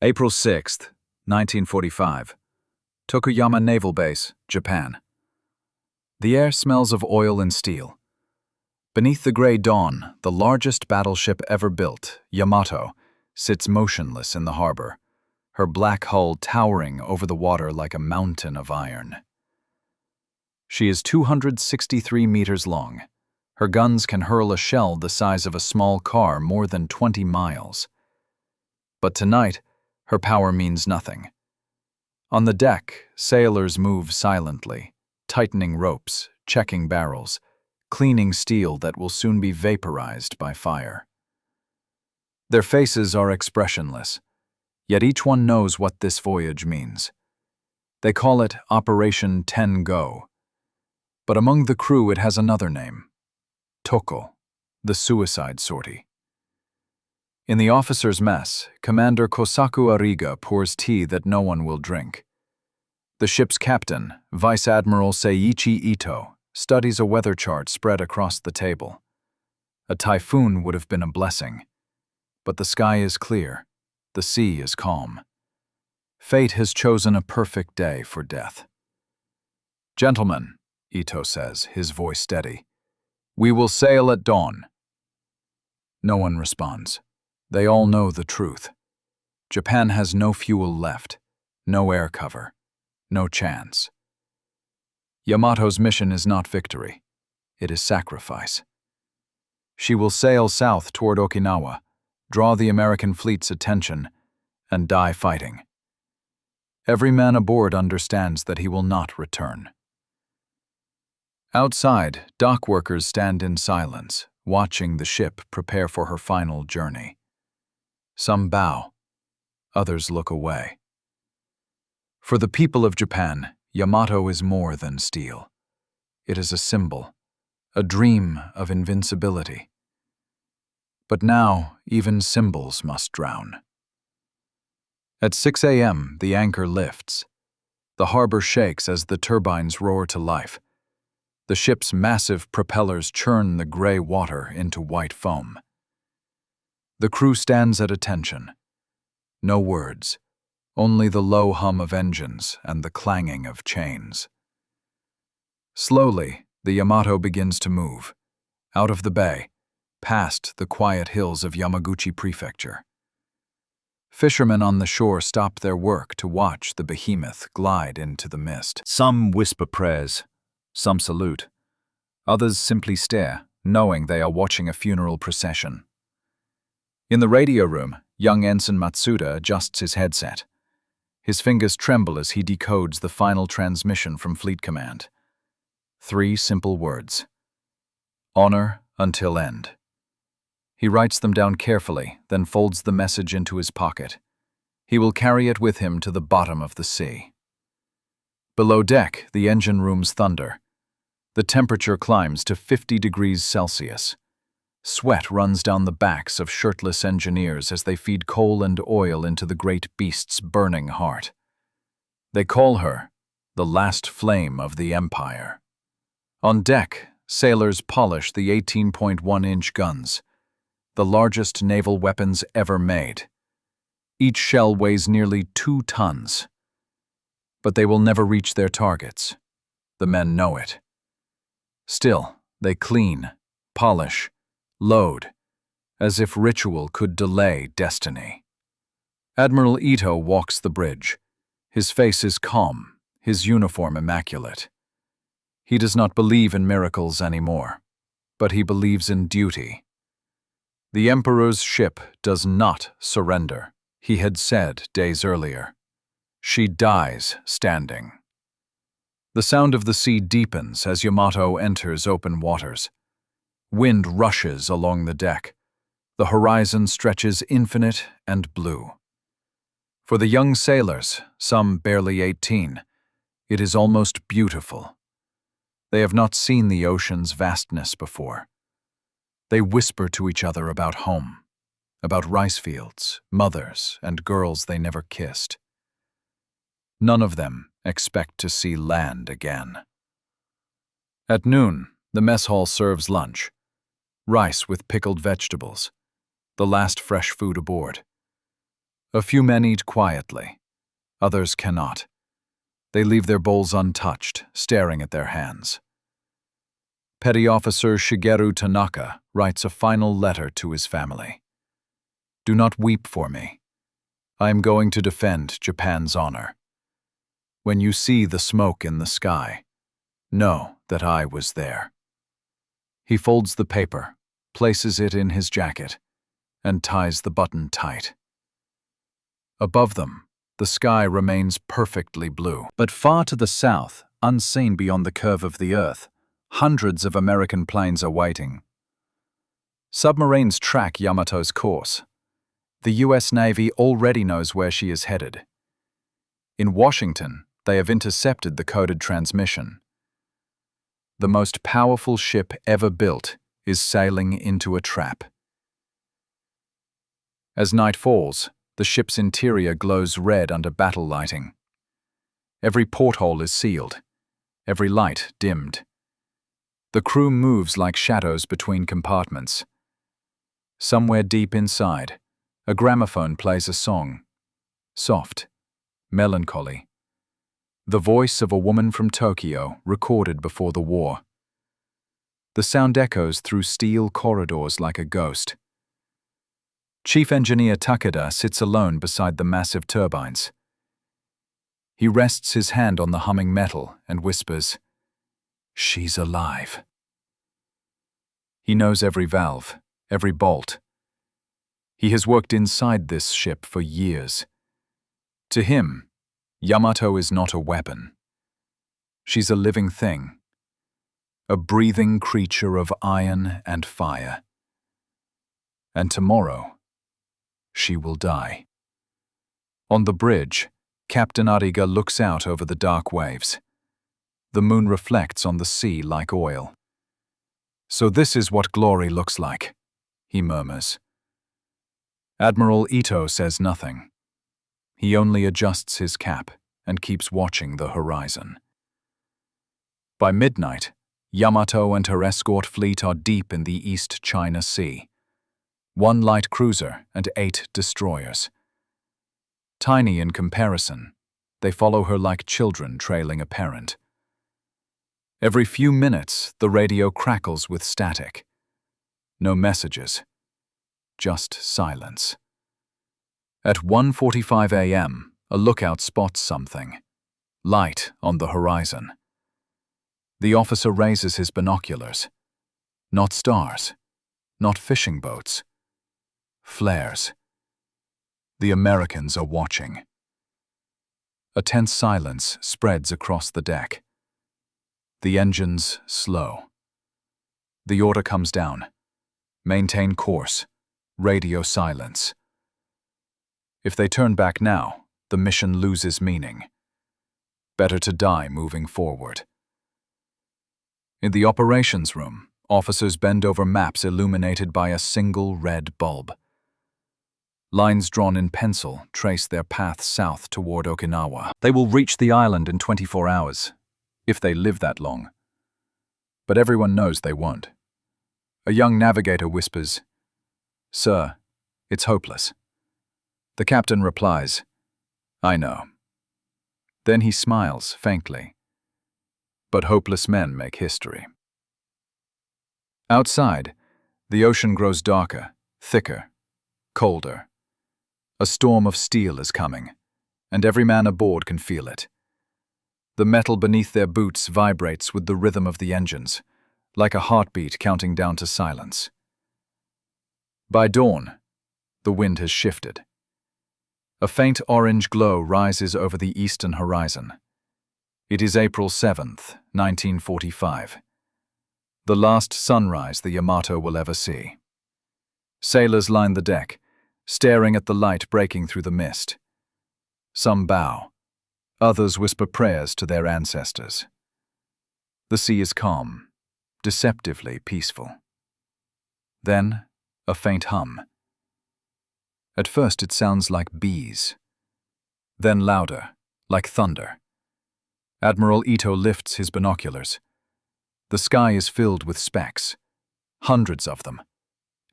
April 6th, 1945. Tokuyama Naval Base, Japan. The air smells of oil and steel. Beneath the gray dawn, the largest battleship ever built, Yamato, sits motionless in the harbor, her black hull towering over the water like a mountain of iron. She is 263 meters long. Her guns can hurl a shell the size of a small car more than 20 miles. But tonight, her power means nothing. On the deck, sailors move silently, tightening ropes, checking barrels, cleaning steel that will soon be vaporized by fire. Their faces are expressionless, yet each one knows what this voyage means. They call it Operation 10 Go. But among the crew it has another name: Toko, the suicide sortie. In the officers' mess, Commander Kosaku Ariga pours tea that no one will drink. The ship's captain, Vice Admiral Seiichi Ito, studies a weather chart spread across the table. A typhoon would have been a blessing. But the sky is clear, the sea is calm. Fate has chosen a perfect day for death. "Gentlemen," Ito says, his voice steady, "we will sail at dawn." No one responds. They all know the truth. Japan has no fuel left, no air cover, no chance. Yamato's mission is not victory. It is sacrifice. She will sail south toward Okinawa, draw the American fleet's attention, and die fighting. Every man aboard understands that he will not return. Outside, dock workers stand in silence, watching the ship prepare for her final journey. Some bow, others look away. For the people of Japan, Yamato is more than steel. It is a symbol, a dream of invincibility. But now, even symbols must drown. At 6 a.m., the anchor lifts. The harbor shakes as the turbines roar to life. The ship's massive propellers churn the gray water into white foam. The crew stands at attention. No words, only the low hum of engines and the clanging of chains. Slowly, the Yamato begins to move, out of the bay, past the quiet hills of Yamaguchi Prefecture. Fishermen on the shore stop their work to watch the behemoth glide into the mist. Some whisper prayers, some salute. Others simply stare, knowing they are watching a funeral procession. In the radio room, young Ensign Matsuda adjusts his headset. His fingers tremble as he decodes the final transmission from Fleet Command. 3 simple words: honor until end. He writes them down carefully, then folds the message into his pocket. He will carry it with him to the bottom of the sea. Below deck, the engine rooms thunder. The temperature climbs to 50 degrees Celsius. Sweat runs down the backs of shirtless engineers as they feed coal and oil into the great beast's burning heart. They call her the last flame of the Empire. On deck, sailors polish the 18.1-inch guns, the largest naval weapons ever made. Each shell weighs nearly 2 tons. But they will never reach their targets. The men know it. Still, they clean, polish, load, as if ritual could delay destiny. Admiral Ito walks the bridge. His face is calm, his uniform immaculate. He does not believe in miracles anymore, but he believes in duty. The Emperor's ship does not surrender, he had said days earlier. She dies standing. The sound of the sea deepens as Yamato enters open waters. Wind rushes along the deck. The horizon stretches infinite and blue. For the young sailors, some barely 18, it is almost beautiful. They have not seen the ocean's vastness before. They whisper to each other about home, about rice fields, mothers, and girls they never kissed. None of them expect to see land again. At noon, the mess hall serves lunch. Rice with pickled vegetables, the last fresh food aboard. A few men eat quietly. Others cannot. They leave their bowls untouched, staring at their hands. Petty Officer Shigeru Tanaka writes a final letter to his family. Do not weep for me. I am going to defend Japan's honor. When you see the smoke in the sky, know that I was there. He folds the paper, places it in his jacket, and ties the button tight. Above them, the sky remains perfectly blue. But far to the south, unseen beyond the curve of the earth, hundreds of American planes are waiting. Submarines track Yamato's course. The U.S. Navy already knows where she is headed. In Washington, they have intercepted the coded transmission. The most powerful ship ever built is sailing into a trap. As night falls, the ship's interior glows red under battle lighting. Every porthole is sealed, every light dimmed. The crew moves like shadows between compartments. Somewhere deep inside, a gramophone plays a song, soft, melancholy. The voice of a woman from Tokyo recorded before the war. The sound echoes through steel corridors like a ghost. Chief Engineer Takeda sits alone beside the massive turbines. He rests his hand on the humming metal and whispers, "She's alive." He knows every valve, every bolt. He has worked inside this ship for years. To him, Yamato is not a weapon. She's a living thing, a breathing creature of iron and fire. And tomorrow, she will die. On the bridge, Captain Ariga looks out over the dark waves. The moon reflects on the sea like oil. "So this is what glory looks like," he murmurs. Admiral Ito says nothing. He only adjusts his cap and keeps watching the horizon. By midnight, Yamato and her escort fleet are deep in the East China Sea. 1 light cruiser and 8 destroyers. Tiny in comparison, they follow her like children trailing a parent. Every few minutes, the radio crackles with static. No messages, just silence. At 1:45 a.m., a lookout spots something. Light on the horizon. The officer raises his binoculars. Not stars, not fishing boats. Flares. The Americans are watching. A tense silence spreads across the deck. The engines slow. The order comes down. Maintain course. Radio silence. If they turn back now, the mission loses meaning. Better to die moving forward. In the operations room, officers bend over maps illuminated by a single red bulb. Lines drawn in pencil trace their path south toward Okinawa. They will reach the island in 24 hours, if they live that long. But everyone knows they won't. A young navigator whispers, "Sir, it's hopeless." The captain replies, "I know." Then he smiles faintly. But hopeless men make history. Outside, the ocean grows darker, thicker, colder. A storm of steel is coming, and every man aboard can feel it. The metal beneath their boots vibrates with the rhythm of the engines, like a heartbeat counting down to silence. By dawn, the wind has shifted. A faint orange glow rises over the eastern horizon. It is April 7th, 1945. The last sunrise the Yamato will ever see. Sailors line the deck, staring at the light breaking through the mist. Some bow. Others whisper prayers to their ancestors. The sea is calm, deceptively peaceful. Then, a faint hum. At first it sounds like bees. Then louder, like thunder. Admiral Ito lifts his binoculars. The sky is filled with specks. Hundreds of them.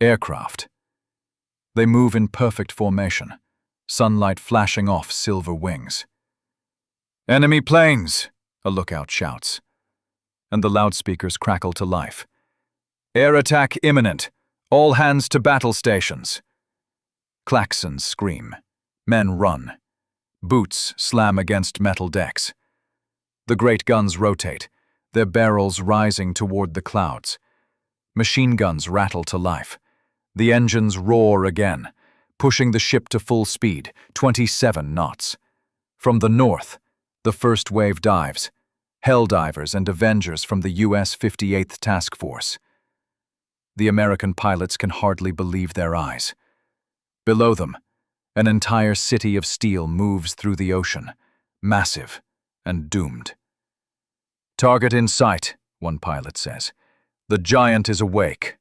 Aircraft. They move in perfect formation, sunlight flashing off silver wings. "Enemy planes!" a lookout shouts, and the loudspeakers crackle to life. "Air attack imminent! All hands to battle stations!" Klaxons scream. Men run. Boots slam against metal decks. The great guns rotate, their barrels rising toward the clouds. Machine guns rattle to life. The engines roar again, pushing the ship to full speed, 27 knots. From the north, the first wave dives, Helldivers and Avengers from the U.S. 58th Task Force. The American pilots can hardly believe their eyes. Below them, an entire city of steel moves through the ocean, massive and doomed. "Target in sight," one pilot says. "The giant is awake."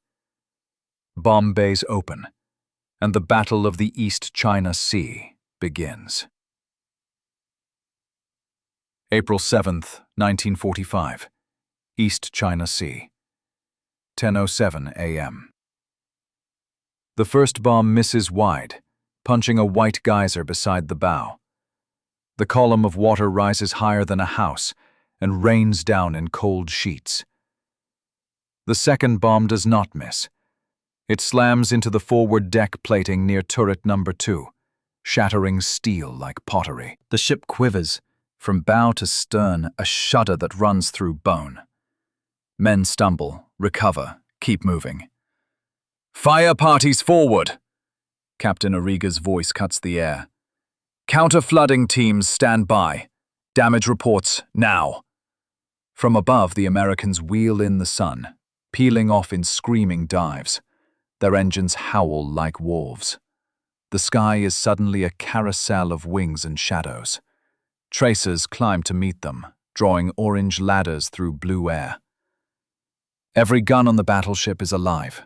Bomb bays open, and the Battle of the East China Sea begins. April 7th, 1945, East China Sea, 10:07 a.m. The first bomb misses wide, punching a white geyser beside the bow. The column of water rises higher than a house and rains down in cold sheets. The second bomb does not miss. It slams into the forward deck plating near turret number 2, shattering steel like pottery. The ship quivers, from bow to stern, a shudder that runs through bone. Men stumble, recover, keep moving. "Fire parties forward!" Captain Ariga's voice cuts the air. "Counter-flooding teams stand by. Damage reports now." From above, the Americans wheel in the sun, peeling off in screaming dives. Their engines howl like wolves. The sky is suddenly a carousel of wings and shadows. Tracers climb to meet them, drawing orange ladders through blue air. Every gun on the battleship is alive.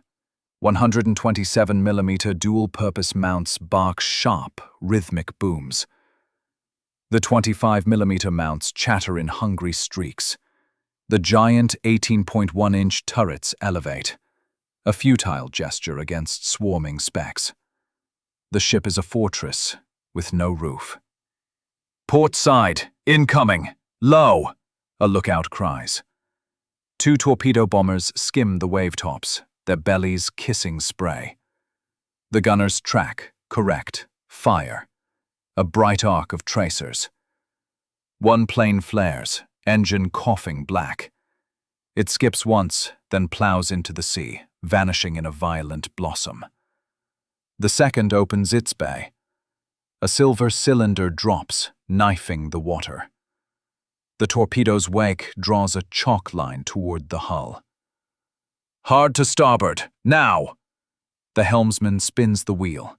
127mm dual-purpose mounts bark sharp, rhythmic booms. The 25mm mounts chatter in hungry streaks. The giant 18.1-inch turrets elevate, a futile gesture against swarming specks. The ship is a fortress with no roof. "Port side, incoming, low," a lookout cries. 2 torpedo bombers skim the wavetops, their bellies kissing spray. The gunners track, correct, fire. A bright arc of tracers. One plane flares, engine coughing black. It skips once, then plows into the sea, vanishing in a violent blossom. The second opens its bay. A silver cylinder drops, knifing the water. The torpedo's wake draws a chalk line toward the hull. "Hard to starboard, now!" The helmsman spins the wheel.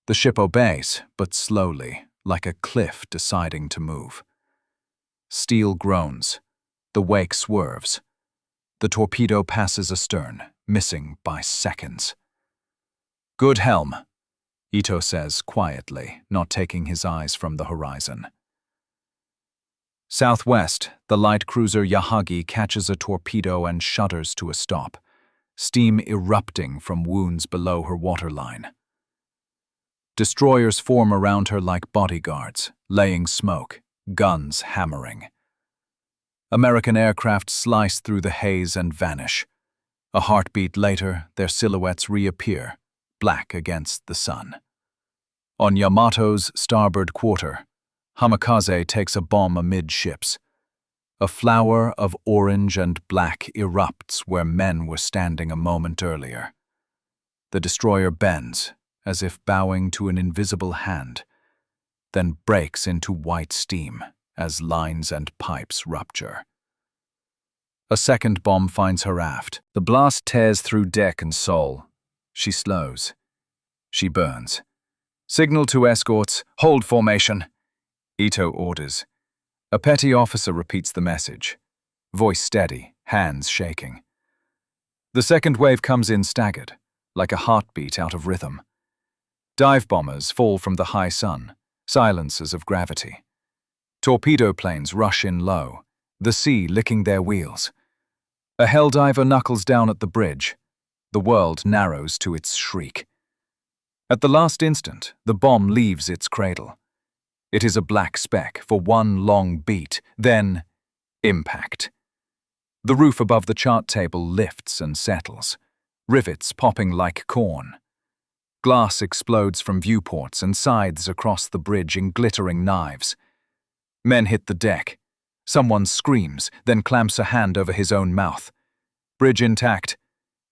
The ship obeys, but slowly, like a cliff deciding to move. Steel groans. The wake swerves. The torpedo passes astern, missing by seconds. "Good helm," Ito says quietly, not taking his eyes from the horizon. Southwest, the light cruiser Yahagi catches a torpedo and shudders to a stop, steam erupting from wounds below her waterline. Destroyers form around her like bodyguards, laying smoke, guns hammering. American aircraft slice through the haze and vanish. A heartbeat later, their silhouettes reappear, black against the sun. On Yamato's starboard quarter, Hamikaze takes a bomb amidships. A flower of orange and black erupts where men were standing a moment earlier. The destroyer bends, as if bowing to an invisible hand, then breaks into white steam as lines and pipes rupture. A second bomb finds her aft. The blast tears through deck and soul. She slows. She burns. "Signal to escorts, hold formation," Ito orders. A petty officer repeats the message, voice steady, hands shaking. The second wave comes in staggered, like a heartbeat out of rhythm. Dive bombers fall from the high sun, silencers of gravity. Torpedo planes rush in low, the sea licking their wheels. A helldiver knuckles down at the bridge. The world narrows to its shriek. At the last instant, the bomb leaves its cradle. It is a black speck for one long beat, then impact. The roof above the chart table lifts and settles, rivets popping like corn. Glass explodes from viewports and scythes across the bridge in glittering knives. Men hit the deck. Someone screams, then clamps a hand over his own mouth. "Bridge intact,"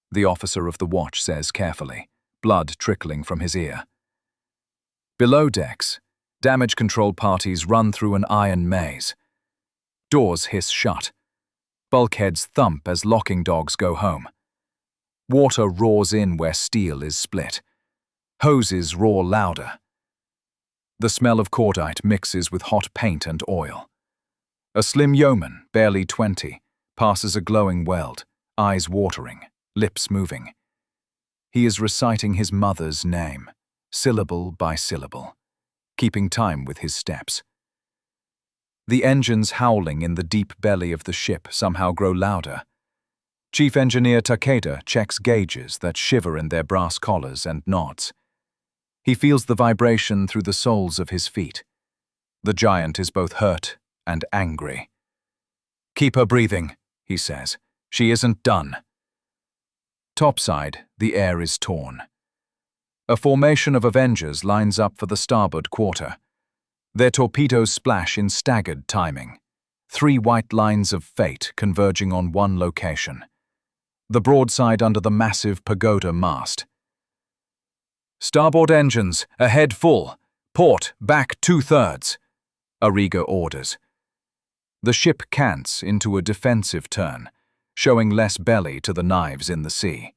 the officer of the watch says carefully, blood trickling from his ear. Below decks, damage control parties run through an iron maze. Doors hiss shut. Bulkheads thump as locking dogs go home. Water roars in where steel is split. Hoses roar louder. The smell of cordite mixes with hot paint and oil. A slim yeoman, barely 20, passes a glowing weld, eyes watering, lips moving. He is reciting his mother's name, syllable by syllable, keeping time with his steps. The engines howling in the deep belly of the ship somehow grow louder. Chief Engineer Takeda checks gauges that shiver in their brass collars and nods. He feels the vibration through the soles of his feet. The giant is both hurt and angry. "Keep her breathing," he says. "She isn't done." Topside, the air is torn. A formation of Avengers lines up for the starboard quarter. Their torpedoes splash in staggered timing. 3 white lines of fate converging on one location. The broadside under the massive pagoda mast. "Starboard engines, ahead full. Port, back 2/3, Arrigo orders. The ship cants into a defensive turn, showing less belly to the knives in the sea.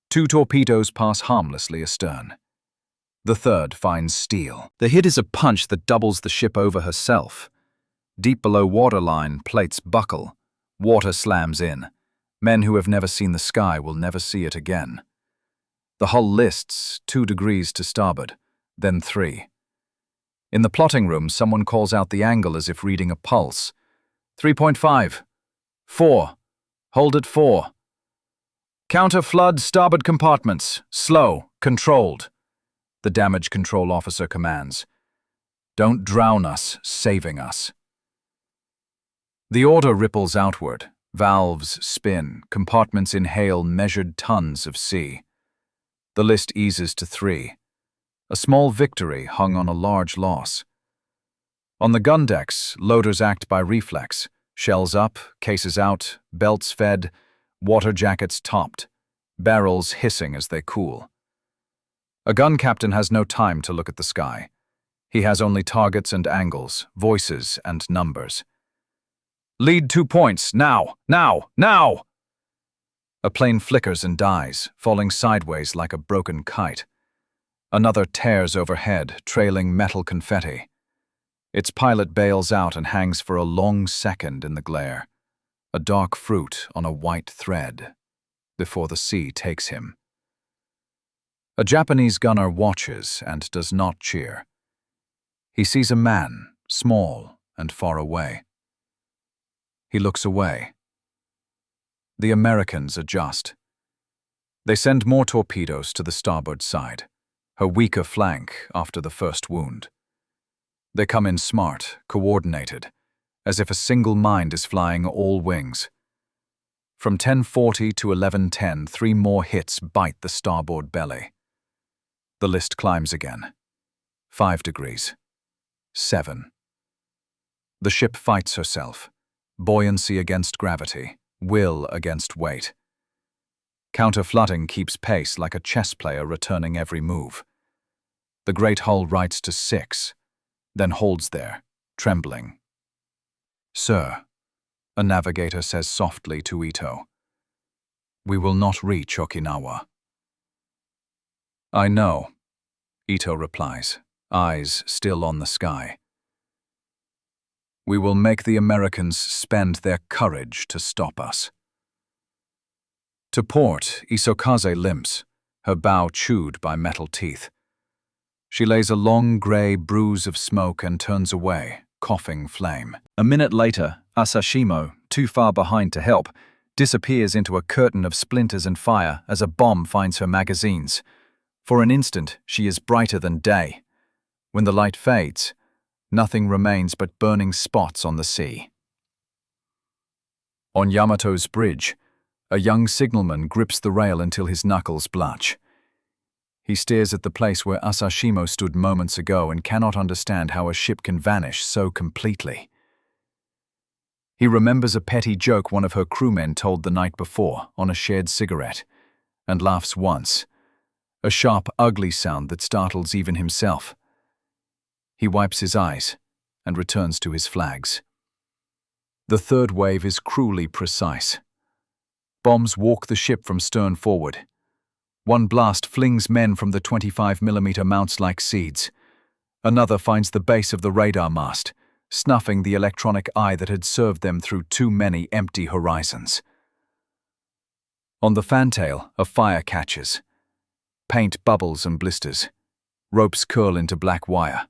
2 torpedoes pass harmlessly astern. The third finds steel. The hit is a punch that doubles the ship over herself. Deep below waterline, plates buckle. Water slams in. Men who have never seen the sky will never see it again. The hull lists 2 degrees to starboard, then 3. In the plotting room, someone calls out the angle as if reading a pulse. 3.5. 4. Hold at 4. "Counter-flood starboard compartments. Slow. Controlled," the damage control officer commands. "Don't drown us, saving us." The order ripples outward. Valves spin. Compartments inhale measured tons of sea. The list eases to 3. A small victory hung on a large loss. On the gun decks, loaders act by reflex. Shells up, cases out, belts fed, water jackets topped, barrels hissing as they cool. A gun captain has no time to look at the sky. He has only targets and angles, voices and numbers. "Lead 2 points, now, now, now!" A plane flickers and dies, falling sideways like a broken kite. Another tears overhead, trailing metal confetti. Its pilot bails out and hangs for a long second in the glare, a dark fruit on a white thread, before the sea takes him. A Japanese gunner watches and does not cheer. He sees a man, small and far away. He looks away. The Americans adjust. They send more torpedoes to the starboard side, her weaker flank after the first wound. They come in smart, coordinated, as if a single mind is flying all wings. From 10:40 to 11:10, 3 more hits bite the starboard belly. The list climbs again. 5 degrees. 7. The ship fights herself. Buoyancy against gravity, will against weight. Counter-flooding keeps pace like a chess player returning every move. The great hull rights to 6, then holds there, trembling. "Sir," a navigator says softly to Ito, "we will not reach Okinawa." "I know," Ito replies, eyes still on the sky. "We will make the Americans spend their courage to stop us." To port, Isokaze limps, her bow chewed by metal teeth. She lays a long grey bruise of smoke and turns away, coughing flame. A minute later, Asashimo, too far behind to help, disappears into a curtain of splinters and fire as a bomb finds her magazines. For an instant, she is brighter than day. When the light fades, nothing remains but burning spots on the sea. On Yamato's bridge, a young signalman grips the rail until his knuckles blanch. He stares at the place where Asashimo stood moments ago and cannot understand how a ship can vanish so completely. He remembers a petty joke one of her crewmen told the night before on a shared cigarette, and laughs once, a sharp, ugly sound that startles even himself. He wipes his eyes and returns to his flags. The third wave is cruelly precise. Bombs walk the ship from stern forward. One blast flings men from the 25mm mounts like seeds. Another finds the base of the radar mast, snuffing the electronic eye that had served them through too many empty horizons. On the fantail, a fire catches. Paint bubbles and blisters. Ropes curl into black wire.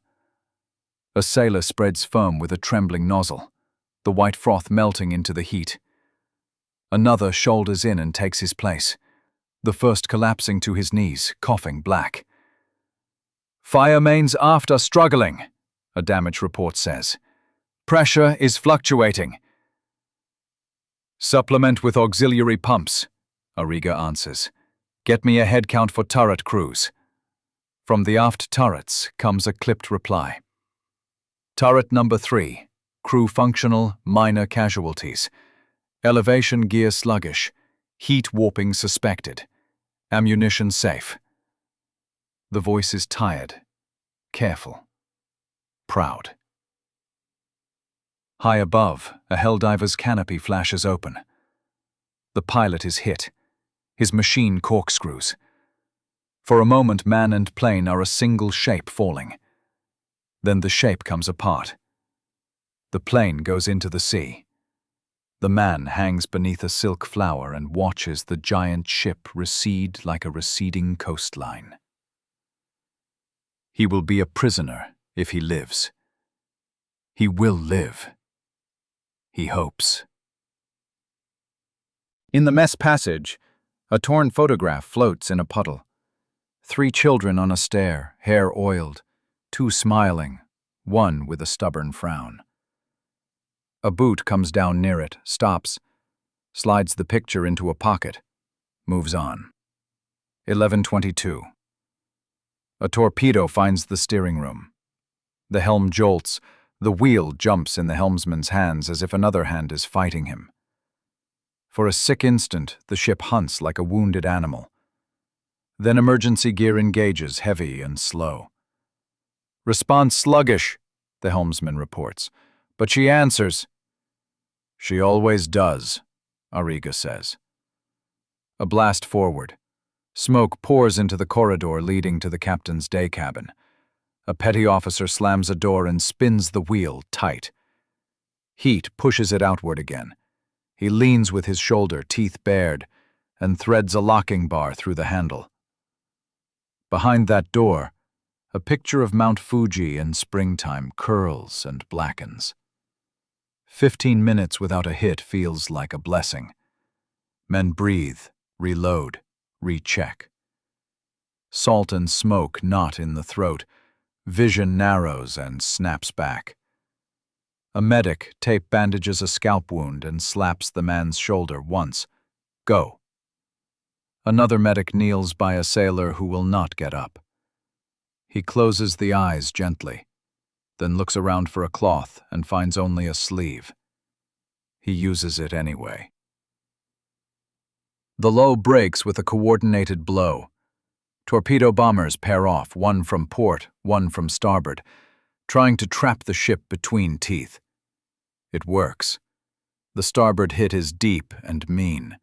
A sailor spreads foam with a trembling nozzle, the white froth melting into the heat. Another shoulders in and takes his place, the first collapsing to his knees, coughing black. "Fire mains aft are struggling," a damage report says. "Pressure is fluctuating." "Supplement with auxiliary pumps," Ariga answers. "Get me a head count for turret crews." From the aft turrets comes a clipped reply. "Turret number 3, crew functional, minor casualties. Elevation gear sluggish. Heat warping suspected. Ammunition safe." The voice is tired, careful, proud. High above, a Helldiver's canopy flashes open. The pilot is hit. His machine corkscrews. For a moment, man and plane are a single shape falling. Then the shape comes apart. The plane goes into the sea. The man hangs beneath a silk flower and watches the giant ship recede like a receding coastline. He will be a prisoner if he lives. He will live. He hopes. In the mess passage, a torn photograph floats in a puddle. 3 children on a stair, hair oiled, 2 smiling, 1 with a stubborn frown. A boot comes down near it, stops, slides the picture into a pocket, moves on. 11:22. A torpedo finds the steering room. The helm jolts, the wheel jumps in the helmsman's hands as if another hand is fighting him. For a sick instant, the ship hunts like a wounded animal. Then emergency gear engages, heavy and slow. "Response sluggish," the helmsman reports. "But she answers." "She always does," Ariga says. A blast forward. Smoke pours into the corridor leading to the captain's day cabin. A petty officer slams a door and spins the wheel tight. Heat pushes it outward again. He leans with his shoulder, teeth bared, and threads a locking bar through the handle. Behind that door, a picture of Mount Fuji in springtime curls and blackens. 15 minutes without a hit feels like a blessing. Men breathe, reload, recheck. Salt and smoke knot in the throat. Vision narrows and snaps back. A medic tape bandages a scalp wound and slaps the man's shoulder once. Go. Another medic kneels by a sailor who will not get up. He closes the eyes gently, then looks around for a cloth and finds only a sleeve. He uses it anyway. The low breaks with a coordinated blow. Torpedo bombers pair off, one from port, one from starboard, trying to trap the ship between teeth. It works. The starboard hit is deep and mean.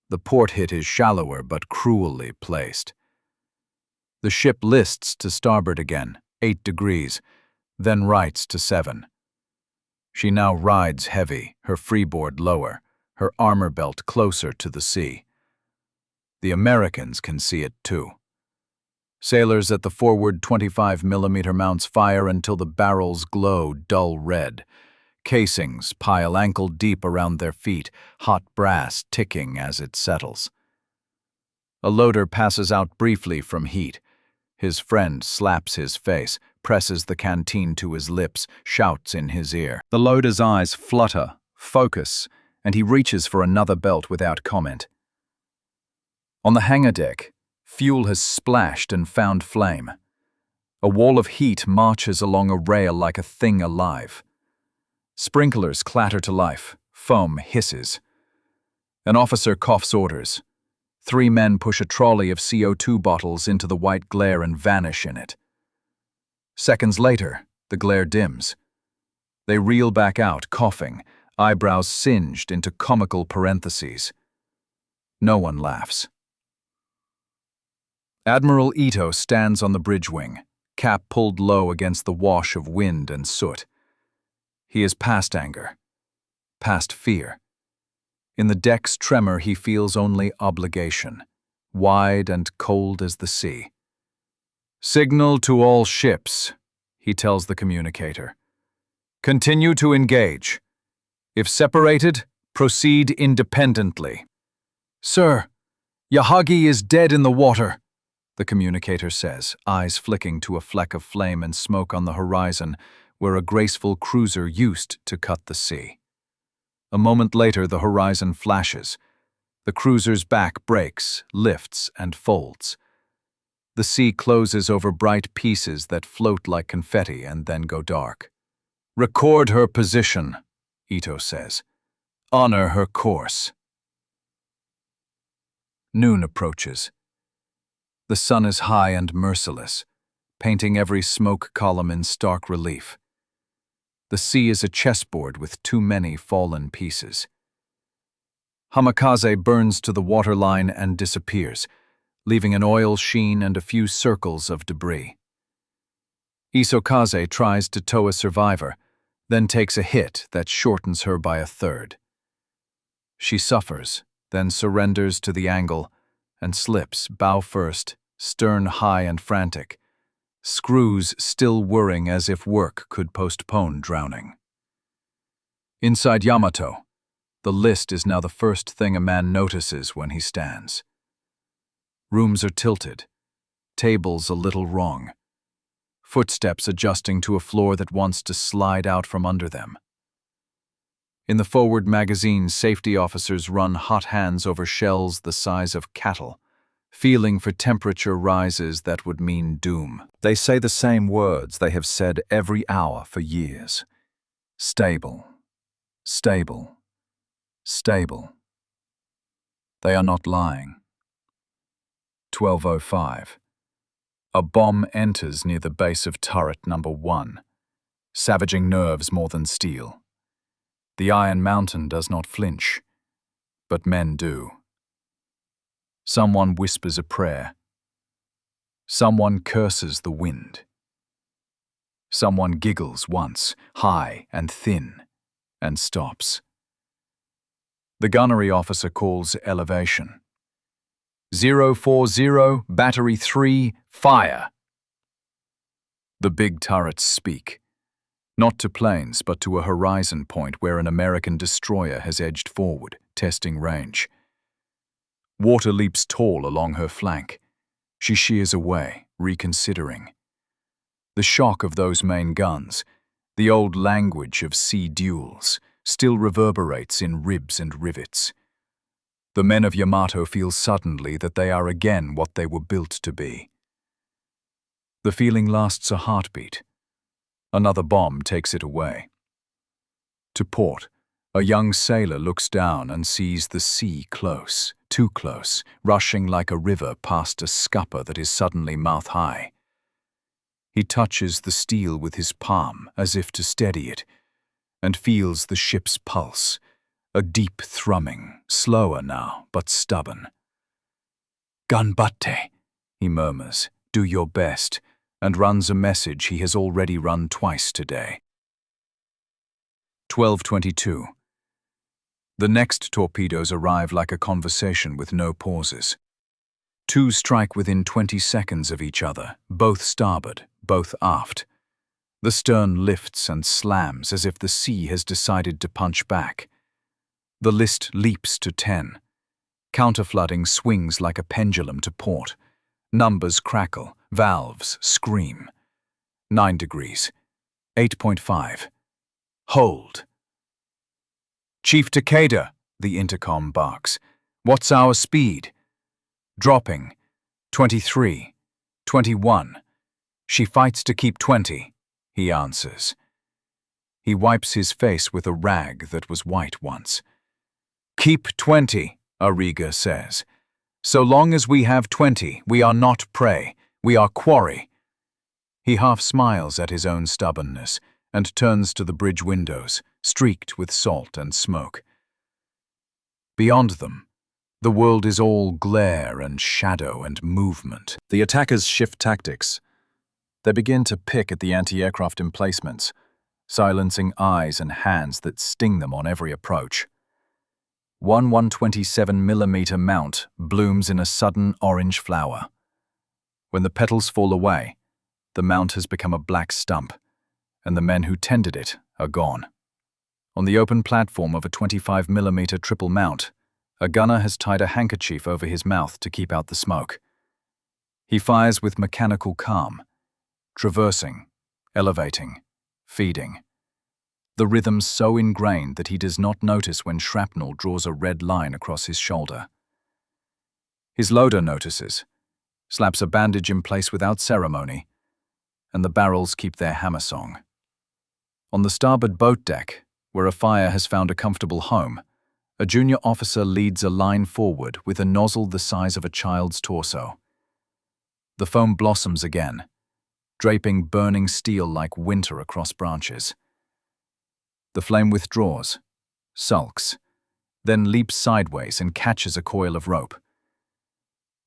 The port hit is shallower but cruelly placed. The ship lists to starboard again, 8 degrees, then rights to 7. She now rides heavy, her freeboard lower, her armor belt closer to the sea. The Americans can see it too. Sailors at the forward 25mm mounts fire until the barrels glow dull red. Casings pile ankle-deep around their feet, hot brass ticking as it settles. A loader passes out briefly from heat, His friend slaps his face, presses the canteen to his lips, shouts in his ear. The loader's eyes flutter, focus, and he reaches for another belt without comment. On the hangar deck, fuel has splashed and found flame. A wall of heat marches along a rail like a thing alive. Sprinklers clatter to life, foam hisses. An officer coughs orders. 3 men push a trolley of CO2 bottles into the white glare and vanish in it. Seconds later, the glare dims. They reel back out, coughing, eyebrows singed into comical parentheses. No one laughs. Admiral Ito stands on the bridge wing, cap pulled low against the wash of wind and soot. He is past anger, past fear. In the deck's tremor he feels only obligation, wide and cold as the sea. "Signal to all ships," he tells the communicator. "Continue to engage. If separated, proceed independently." "Sir, Yahagi is dead in the water," the communicator says, eyes flicking to a fleck of flame and smoke on the horizon where a graceful cruiser used to cut the sea. A moment later, the horizon flashes. The cruiser's back breaks, lifts, and folds. The sea closes over bright pieces that float like confetti and then go dark. "Record her position," Ito says. "Honor her course." Noon approaches. The sun is high and merciless, painting every smoke column in stark relief. The sea is a chessboard with too many fallen pieces. Hamikaze burns to the waterline and disappears, leaving an oil sheen and a few circles of debris. Isokaze tries to tow a survivor, then takes a hit that shortens her by a third. She suffers, then surrenders to the angle, and slips, bow first, stern high and frantic, screws still whirring as if work could postpone drowning. Inside Yamato, the list is now the first thing a man notices when he stands. Rooms are tilted, tables a little wrong, footsteps adjusting to a floor that wants to slide out from under them. In the forward magazine, safety officers run hot hands over shells the size of cattle, feeling for temperature rises that would mean doom. They say the same words they have said every hour for years. Stable, stable, stable. They are not lying. 12:05. A bomb enters near the base of turret number 1, savaging nerves more than steel. The Iron Mountain does not flinch, but men do. Someone whispers a prayer. Someone curses the wind. Someone giggles once, high and thin, and stops. The gunnery officer calls elevation. 040, battery 3, fire! The big turrets speak. Not to planes, but to a horizon point where an American destroyer has edged forward, testing range. Water leaps tall along her flank. She shears away, reconsidering. The shock of those main guns, the old language of sea duels, still reverberates in ribs and rivets. The men of Yamato feel suddenly that they are again what they were built to be. The feeling lasts a heartbeat. Another bomb takes it away. To port, a young sailor looks down and sees the sea close, too close, rushing like a river past a scupper that is suddenly mouth-high. He touches the steel with his palm as if to steady it, and feels the ship's pulse, a deep thrumming, slower now, but stubborn. "Ganbatte," he murmurs, "do your best," and runs a message he has already run twice today. 12:22. The next torpedoes arrive like a conversation with no pauses. 2 strike within 20 seconds of each other, both starboard, both aft. The stern lifts and slams as if the sea has decided to punch back. The list leaps to 10. Counterflooding swings like a pendulum to port, Numbers crackle, valves scream. 9 degrees. 8.5. Hold. Chief Takeda, the intercom barks. What's our speed? Dropping. 23. 21. She fights to keep 20, he answers. He wipes his face with a rag that was white once. Keep 20, Ariga says. So long as we have 20, we are not prey, we are quarry. He half smiles at his own stubbornness and turns to the bridge windows, streaked with salt and smoke. Beyond them, the world is all glare and shadow and movement. The attackers shift tactics. They begin to pick at the anti-aircraft emplacements, silencing eyes and hands that sting them on every approach. One 127mm mount blooms in a sudden orange flower. When the petals fall away, the mount has become a black stump, and the men who tended it are gone. On the open platform of a 25mm triple mount, a gunner has tied a handkerchief over his mouth to keep out the smoke. He fires with mechanical calm, traversing, elevating, feeding. The rhythm so ingrained that he does not notice when shrapnel draws a red line across his shoulder. His loader notices, slaps a bandage in place without ceremony, and the barrels keep their hammer song. On the starboard boat deck, where a fire has found a comfortable home, a junior officer leads a line forward with a nozzle the size of a child's torso. The foam blossoms again, draping burning steel like winter across branches. The flame withdraws, sulks, then leaps sideways and catches a coil of rope.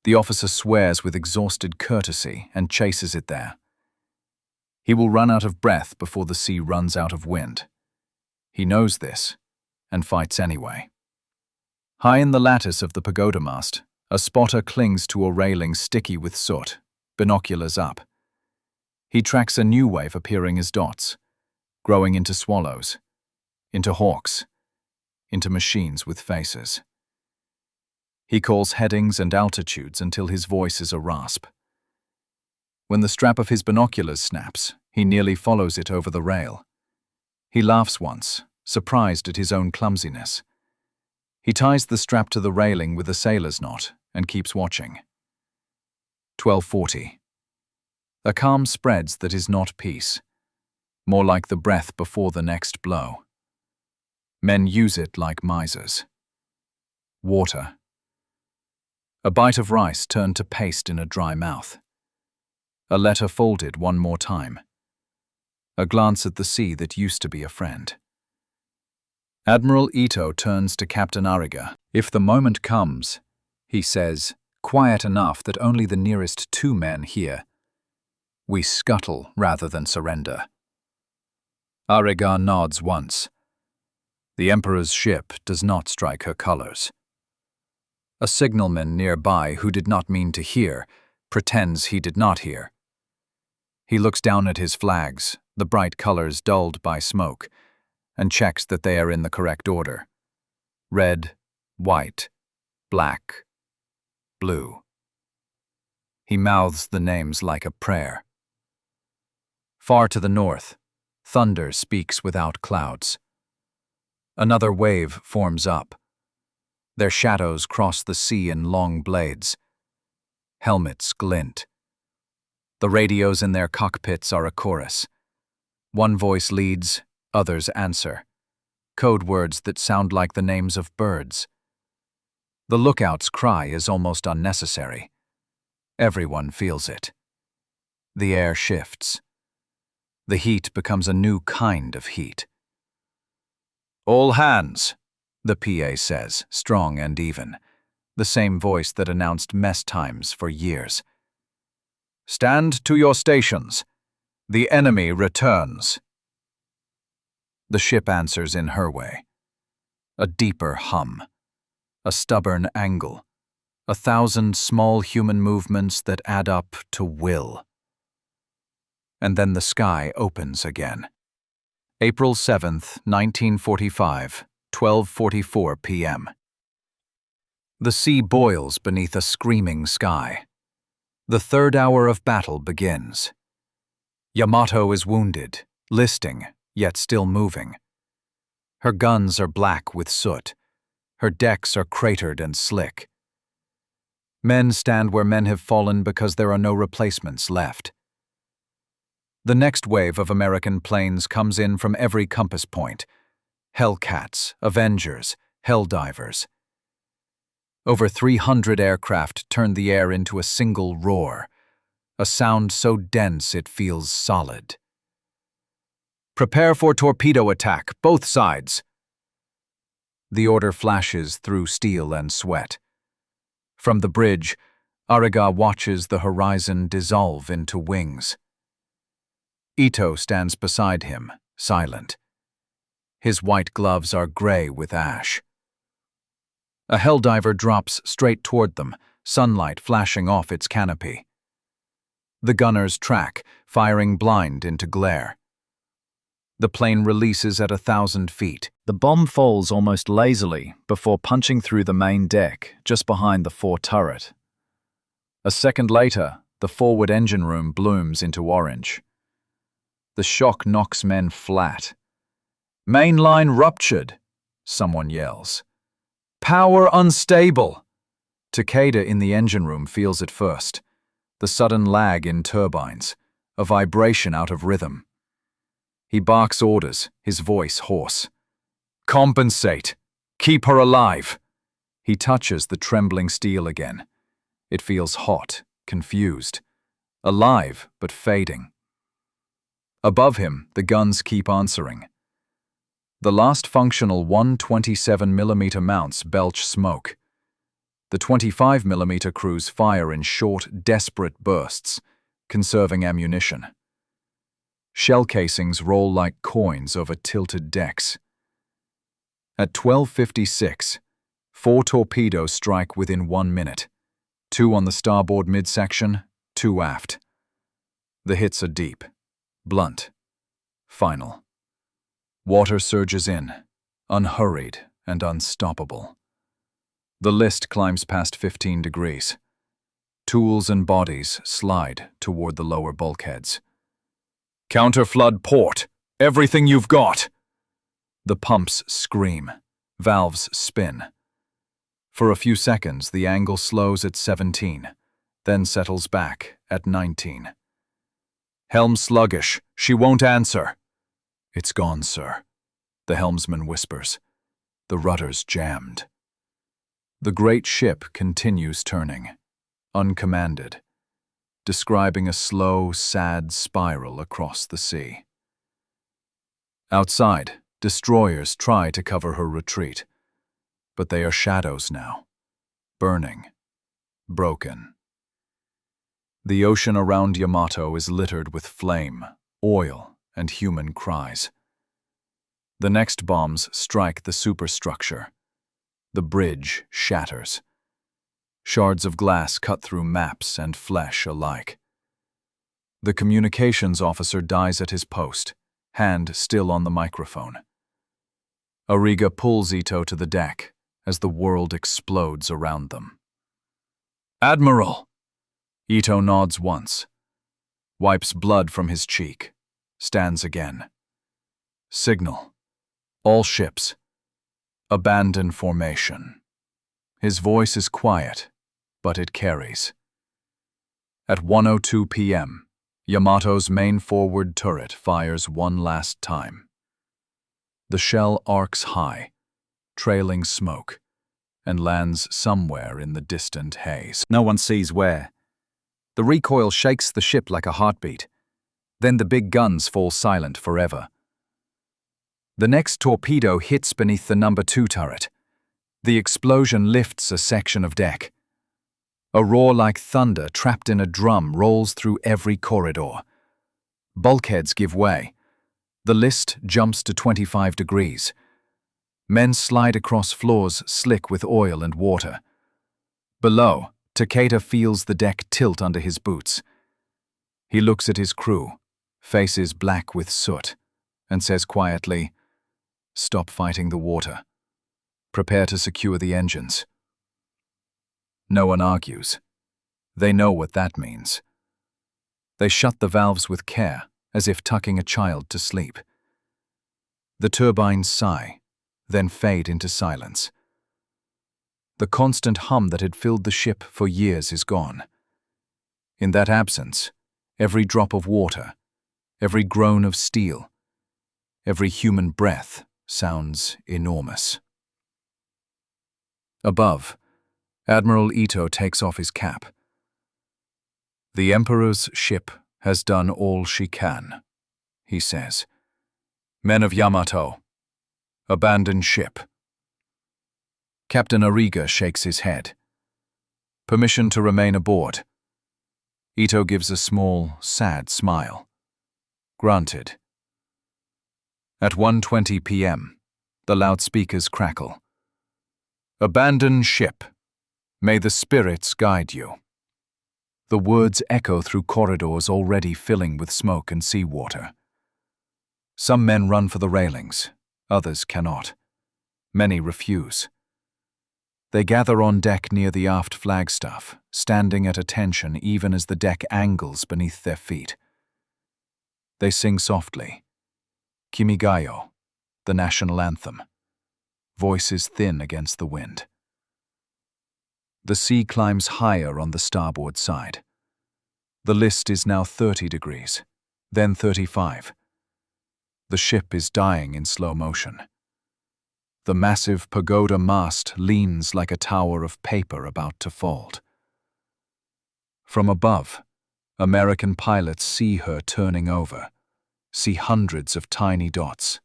The officer swears with exhausted courtesy and chases it there. He will run out of breath before the sea runs out of wind. He knows this, and fights anyway. High in the lattice of the pagoda mast, a spotter clings to a railing sticky with soot, binoculars up. He tracks a new wave appearing as dots, growing into swallows, into hawks, into machines with faces. He calls headings and altitudes until his voice is a rasp. When the strap of his binoculars snaps, he nearly follows it over the rail. He laughs once, surprised at his own clumsiness. He ties the strap to the railing with a sailor's knot and keeps watching. 12:40. A calm spreads that is not peace, more like the breath before the next blow. Men use it like misers. Water. A bite of rice turned to paste in a dry mouth. A letter folded one more time. A glance at the sea that used to be a friend. Admiral Ito turns to Captain Ariga. If the moment comes, he says, quiet enough that only the nearest two men hear, we scuttle rather than surrender. Ariga nods once. The Emperor's ship does not strike her colors. A signalman nearby who did not mean to hear pretends he did not hear. He looks down at his flags, the bright colors dulled by smoke, and checks that they are in the correct order. Red, white, black, blue. He mouths the names like a prayer. Far to the north, thunder speaks without clouds. Another wave forms up. Their shadows cross the sea in long blades. Helmets glint. The radios in their cockpits are a chorus. One voice leads, others answer. Code words that sound like the names of birds. The lookout's cry is almost unnecessary. Everyone feels it. The air shifts. The heat becomes a new kind of heat. All hands, the PA says, strong and even, the same voice that announced mess times for years. Stand to your stations. The enemy returns. The ship answers in her way. A deeper hum. A stubborn angle. 1,000 small human movements that add up to will. And then the sky opens again. April 7th, 1945, 12:44 p.m. The sea boils beneath a screaming sky. The third hour of battle begins. Yamato is wounded, listing, yet still moving. Her guns are black with soot. Her decks are cratered and slick. Men stand where men have fallen because there are no replacements left. The next wave of American planes comes in from every compass point. Hellcats, Avengers, Helldivers. Over 300 aircraft turn the air into a single roar, a sound so dense it feels solid. Prepare for torpedo attack, both sides. The order flashes through steel and sweat. From the bridge, Ariga watches the horizon dissolve into wings. Ito stands beside him, silent. His white gloves are gray with ash. A Helldiver drops straight toward them, sunlight flashing off its canopy. The gunners track, firing blind into glare. The plane releases at 1,000 feet. The bomb falls almost lazily before punching through the main deck, just behind the fore turret. A second later, the forward engine room blooms into orange. The shock knocks men flat. "Main line ruptured," someone yells. "Power unstable." Takeda in the engine room feels it first. The sudden lag in turbines, a vibration out of rhythm. He barks orders, his voice hoarse. "Compensate! Keep her alive!" He touches the trembling steel again. It feels hot, confused. Alive, but fading. Above him, the guns keep answering. The last functional 127mm mounts belch smoke. The 25mm crews fire in short, desperate bursts, conserving ammunition. Shell casings roll like coins over tilted decks. At 12:56, 4 torpedoes strike within 1 minute. 2 on the starboard midsection, 2 aft. The hits are deep, blunt, final. Water surges in, unhurried and unstoppable. The list climbs past 15 degrees. Tools and bodies slide toward the lower bulkheads. "Counterflood port! Everything you've got!" The pumps scream. Valves spin. For a few seconds, the angle slows at 17, then settles back at 19. "Helm sluggish. She won't answer." "It's gone, sir," the helmsman whispers. The rudder's jammed. The great ship continues turning, uncommanded, describing a slow, sad spiral across the sea. Outside, destroyers try to cover her retreat, but they are shadows now, burning, broken. The ocean around Yamato is littered with flame, oil, and human cries. The next bombs strike the superstructure. The bridge shatters. Shards of glass cut through maps and flesh alike. The communications officer dies at his post, hand still on the microphone. Ariga pulls Ito to the deck as the world explodes around them. "Admiral!" Ito nods once, wipes blood from his cheek, stands again. Signal. All ships. Abandon formation. His voice is quiet, but it carries. At 1:02 p.m., Yamato's main forward turret fires one last time. The shell arcs high, trailing smoke, and lands somewhere in the distant haze. No one sees where. The recoil shakes the ship like a heartbeat. Then the big guns fall silent forever. The next torpedo hits beneath the number 2 turret. The explosion lifts a section of deck. A roar like thunder trapped in a drum rolls through every corridor. Bulkheads give way. The list jumps to 25 degrees. Men slide across floors slick with oil and water. Below, Takeda feels the deck tilt under his boots. He looks at his crew, faces black with soot, and says quietly, "Stop fighting the water. Prepare to secure the engines." No one argues. They know what that means. They shut the valves with care, as if tucking a child to sleep. The turbines sigh, then fade into silence. The constant hum that had filled the ship for years is gone. In that absence, every drop of water, every groan of steel, every human breath sounds enormous. Above, Admiral Ito takes off his cap. "The Emperor's ship has done all she can," he says. "Men of Yamato, abandon ship." Captain Ariga shakes his head. "Permission to remain aboard." Ito gives a small, sad smile. "Granted." At 1:20 p.m., the loudspeakers crackle. "Abandon ship. May the spirits guide you." The words echo through corridors already filling with smoke and seawater. Some men run for the railings, others cannot. Many refuse. They gather on deck near the aft flagstaff, standing at attention even as the deck angles beneath their feet. They sing softly, Kimigayo, the national anthem, voices thin against the wind. The sea climbs higher on the starboard side. The list is now 30 degrees, then 35. The ship is dying in slow motion. The massive pagoda mast leans like a tower of paper about to fall. From above, American pilots see her turning over, see hundreds of tiny dots,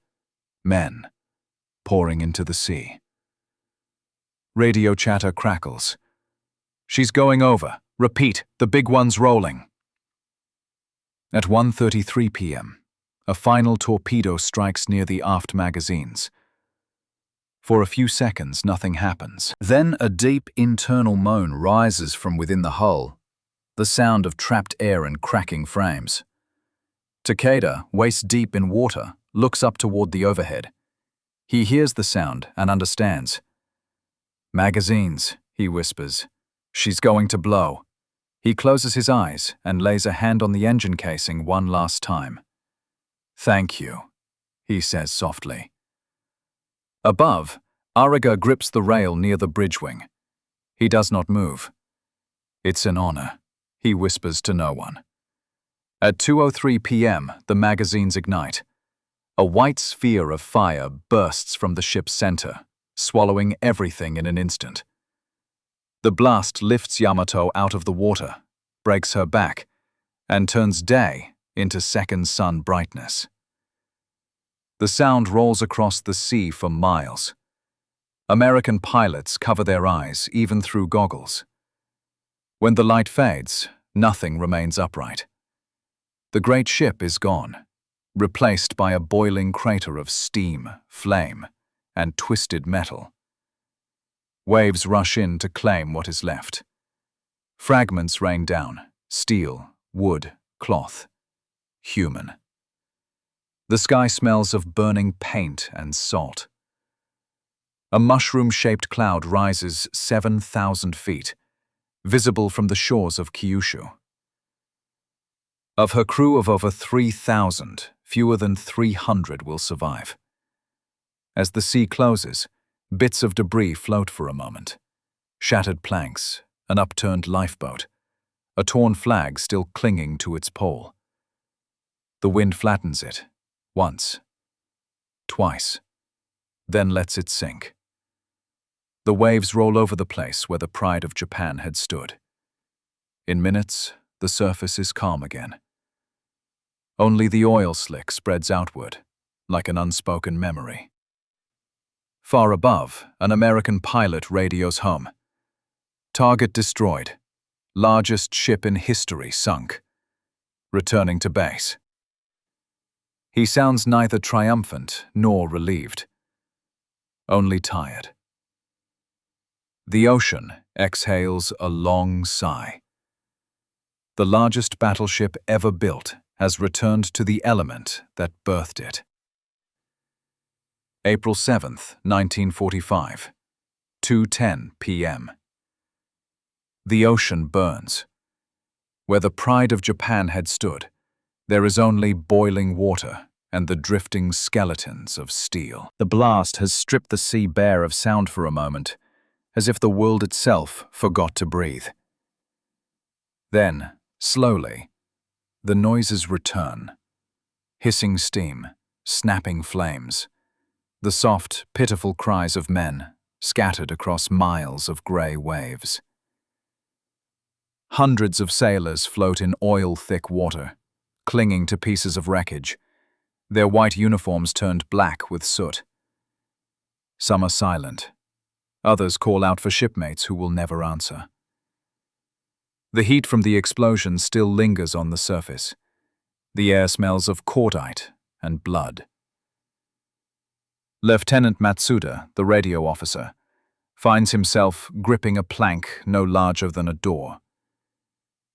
men, pouring into the sea. Radio chatter crackles. "She's going over. Repeat, the big one's rolling." At 1:33 p.m., a final torpedo strikes near the aft magazines. For a few seconds, nothing happens. Then a deep internal moan rises from within the hull, the sound of trapped air and cracking frames. Takeda, waist deep in water, looks up toward the overhead. He hears the sound and understands. "Magazines," he whispers. "She's going to blow." He closes his eyes and lays a hand on the engine casing one last time. "Thank you," he says softly. Above, Ariga grips the rail near the bridge wing. He does not move. "It's an honor," he whispers to no one. At 2:03 p.m., the magazines ignite. A white sphere of fire bursts from the ship's center, swallowing everything in an instant. The blast lifts Yamato out of the water, breaks her back, and turns day into second sun brightness. The sound rolls across the sea for miles. American pilots cover their eyes even through goggles. When the light fades, nothing remains upright. The great ship is gone, replaced by a boiling crater of steam, flame, and twisted metal. Waves rush in to claim what is left. Fragments rain down, steel, wood, cloth, human. The sky smells of burning paint and salt. A mushroom-shaped cloud rises 7,000 feet, visible from the shores of Kyushu. Of her crew of over 3,000, fewer than 300 will survive. As the sea closes, bits of debris float for a moment. Shattered planks, an upturned lifeboat, a torn flag still clinging to its pole. The wind flattens it, once, twice, then lets it sink. The waves roll over the place where the pride of Japan had stood. In minutes, the surface is calm again. Only the oil slick spreads outward, like an unspoken memory. Far above, an American pilot radios home. "Target destroyed. Largest ship in history sunk. Returning to base." He sounds neither triumphant nor relieved. Only tired. The ocean exhales a long sigh. The largest battleship ever built has returned to the element that birthed it. April 7th, 1945, 2:10 p.m. The ocean burns. Where the pride of Japan had stood, there is only boiling water and the drifting skeletons of steel. The blast has stripped the sea bare of sound for a moment, as if the world itself forgot to breathe. Then, slowly, the noises return. Hissing steam, snapping flames, the soft, pitiful cries of men scattered across miles of grey waves. Hundreds of sailors float in oil-thick water, clinging to pieces of wreckage, their white uniforms turned black with soot. Some are silent. Others call out for shipmates who will never answer. The heat from the explosion still lingers on the surface. The air smells of cordite and blood. Lieutenant Matsuda, the radio officer, finds himself gripping a plank no larger than a door.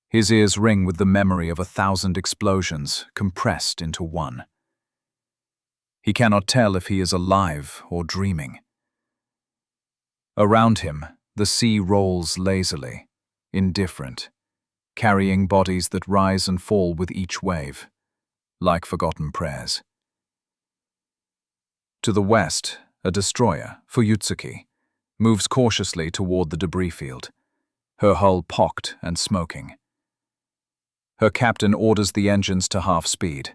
His ears ring with the memory of 1,000 explosions compressed into one. He cannot tell if he is alive or dreaming. Around him, the sea rolls lazily, indifferent, carrying bodies that rise and fall with each wave, like forgotten prayers. To the west, a destroyer, Fuyutsuki, moves cautiously toward the debris field, her hull pocked and smoking. Her captain orders the engines to half speed.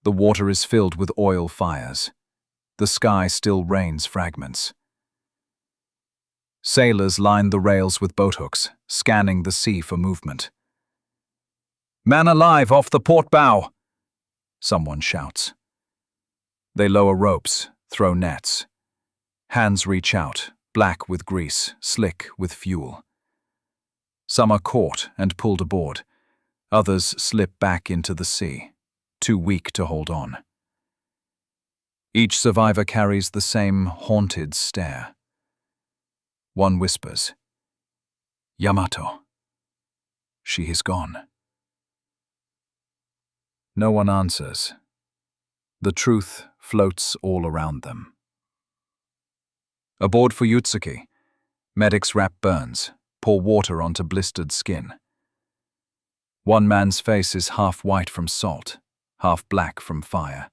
The water is filled with oil fires. The sky still rains fragments. Sailors line the rails with boathooks, scanning the sea for movement. "Man alive off the port bow!" someone shouts. They lower ropes, throw nets. Hands reach out, black with grease, slick with fuel. Some are caught and pulled aboard. Others slip back into the sea, too weak to hold on. Each survivor carries the same haunted stare. One whispers, "Yamato. She is gone." No one answers. The truth floats all around them. Aboard Fuyutsuki, medics wrap burns, pour water onto blistered skin. One man's face is half white from salt, half black from fire.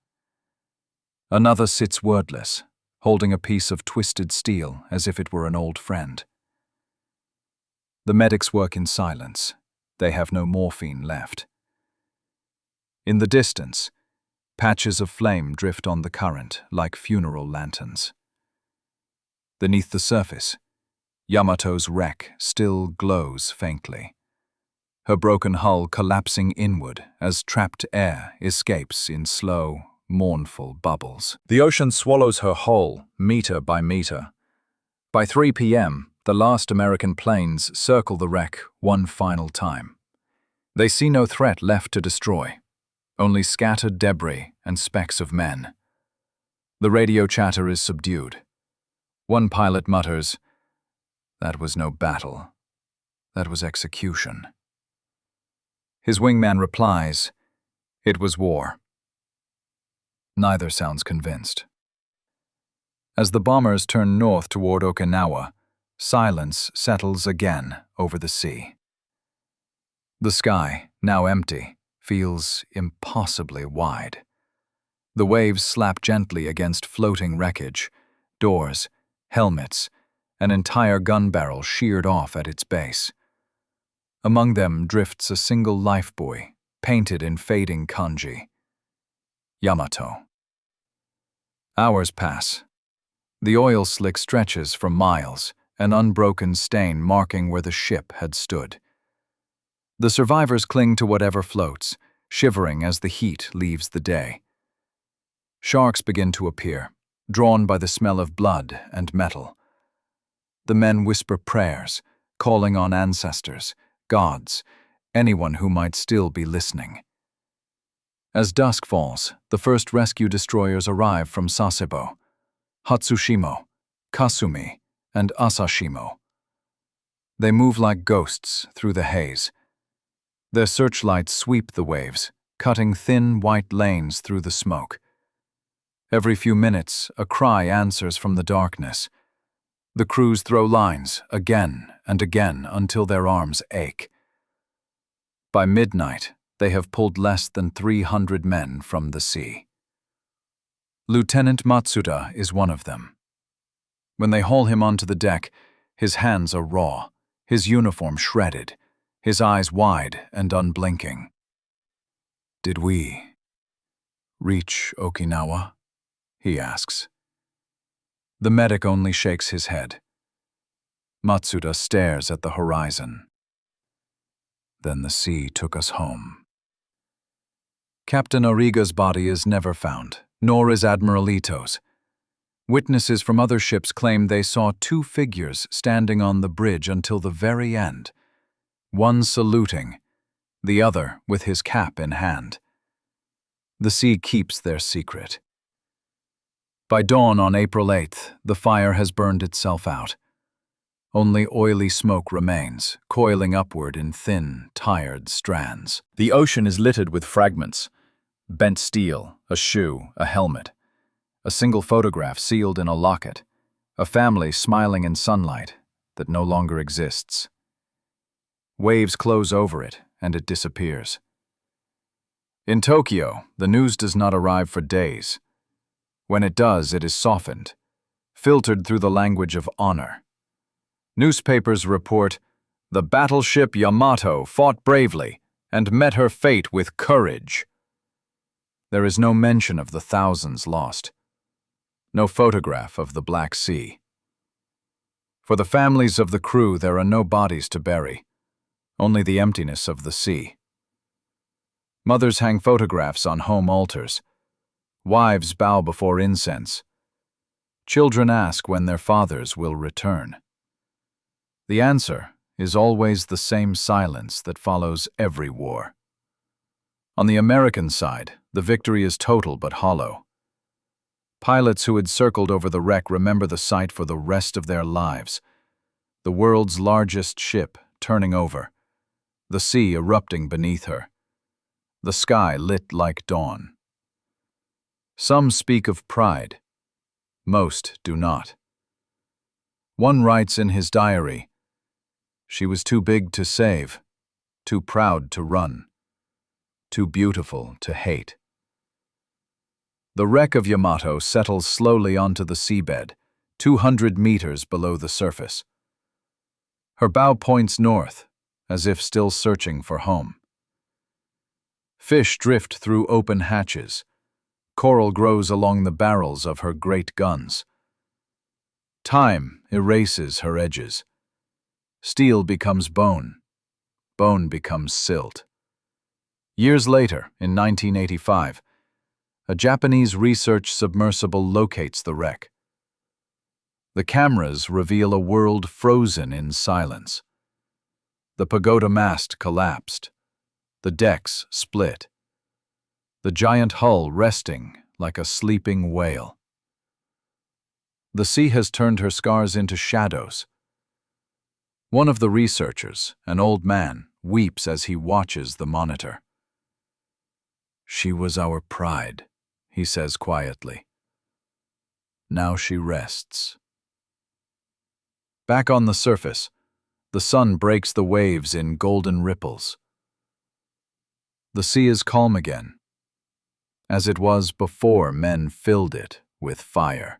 Another sits wordless, holding a piece of twisted steel as if it were an old friend. The medics work in silence. They have no morphine left. In the distance, patches of flame drift on the current like funeral lanterns. Beneath the surface, Yamato's wreck still glows faintly, her broken hull collapsing inward as trapped air escapes in slow, mournful bubbles. The ocean swallows her whole, meter by meter. By 3 p.m., the last American planes circle the wreck one final time. They see no threat left to destroy, only scattered debris and specks of men. The radio chatter is subdued. One pilot mutters, "That was no battle. That was execution." His wingman replies, "It was war." Neither sounds convinced. As the bombers turn north toward Okinawa, silence settles again over the sea. The sky, now empty, feels impossibly wide. The waves slap gently against floating wreckage, doors, helmets, an entire gun barrel sheared off at its base. Among them drifts a single lifebuoy, painted in fading kanji. Yamato. Hours pass. The oil slick stretches for miles, an unbroken stain marking where the ship had stood. The survivors cling to whatever floats, shivering as the heat leaves the day. Sharks begin to appear, drawn by the smell of blood and metal. The men whisper prayers, calling on ancestors, gods, anyone who might still be listening. As dusk falls, the first rescue destroyers arrive from Sasebo, Hatsushimo, Kasumi, and Asashimo. They move like ghosts through the haze. Their searchlights sweep the waves, cutting thin white lanes through the smoke. Every few minutes, a cry answers from the darkness. The crews throw lines again and again until their arms ache. By midnight, they have pulled less than 300 men from the sea. Lieutenant Matsuda is one of them. When they haul him onto the deck, his hands are raw, his uniform shredded, his eyes wide and unblinking. "Did we reach Okinawa?" he asks. The medic only shakes his head. Matsuda stares at the horizon. "Then the sea took us home." Captain Origa's body is never found, nor is Admiral Ito's. Witnesses from other ships claim they saw two figures standing on the bridge until the very end, one saluting, the other with his cap in hand. The sea keeps their secret. By dawn on April 8th, the fire has burned itself out. Only oily smoke remains, coiling upward in thin, tired strands. The ocean is littered with fragments: bent steel, a shoe, a helmet, a single photograph sealed in a locket, a family smiling in sunlight that no longer exists. Waves close over it, and it disappears. In Tokyo, the news does not arrive for days. When it does, it is softened, filtered through the language of honor. Newspapers report, "The battleship Yamato fought bravely and met her fate with courage." There is no mention of the thousands lost. No photograph of the Black Sea. For the families of the crew, there are no bodies to bury, only the emptiness of the sea. Mothers hang photographs on home altars. Wives bow before incense. Children ask when their fathers will return. The answer is always the same silence that follows every war. On the American side, the victory is total but hollow. Pilots who had circled over the wreck remember the sight for the rest of their lives. The world's largest ship turning over, the sea erupting beneath her, the sky lit like dawn. Some speak of pride. Most do not. One writes in his diary, "She was too big to save, too proud to run, too beautiful to hate." The wreck of Yamato settles slowly onto the seabed, 200 meters below the surface. Her bow points north, as if still searching for home. Fish drift through open hatches. Coral grows along the barrels of her great guns. Time erases her edges. Steel becomes bone. Bone becomes silt. Years later, in 1985, a Japanese research submersible locates the wreck. The cameras reveal a world frozen in silence. The pagoda mast collapsed. The decks split. The giant hull resting like a sleeping whale. The sea has turned her scars into shadows. One of the researchers, an old man, weeps as he watches the monitor. "She was our pride," he says quietly. "Now she rests." Back on the surface, the sun breaks the waves in golden ripples. The sea is calm again, as it was before men filled it with fire.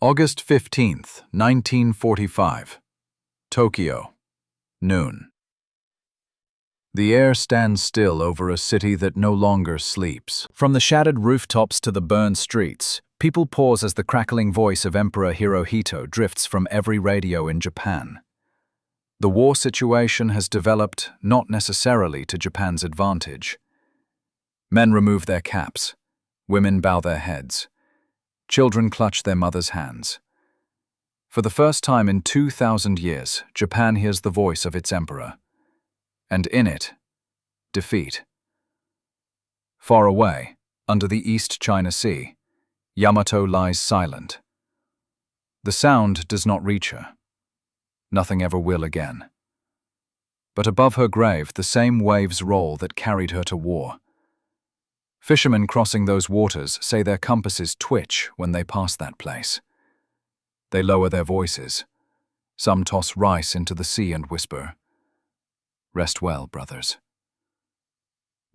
August 15th, 1945. Tokyo, noon. The air stands still over a city that no longer sleeps. From the shattered rooftops to the burned streets, people pause as the crackling voice of Emperor Hirohito drifts from every radio in Japan. The war situation has developed not necessarily to Japan's advantage. Men remove their caps. Women bow their heads. Children clutch their mothers' hands. For the first time in 2,000 years, Japan hears the voice of its emperor. And in it, defeat. Far away, under the East China Sea, Yamato lies silent. The sound does not reach her. Nothing ever will again. But above her grave, the same waves roll that carried her to war. Fishermen crossing those waters say their compasses twitch when they pass that place. They lower their voices. Some toss rice into the sea and whisper, Rest well, brothers.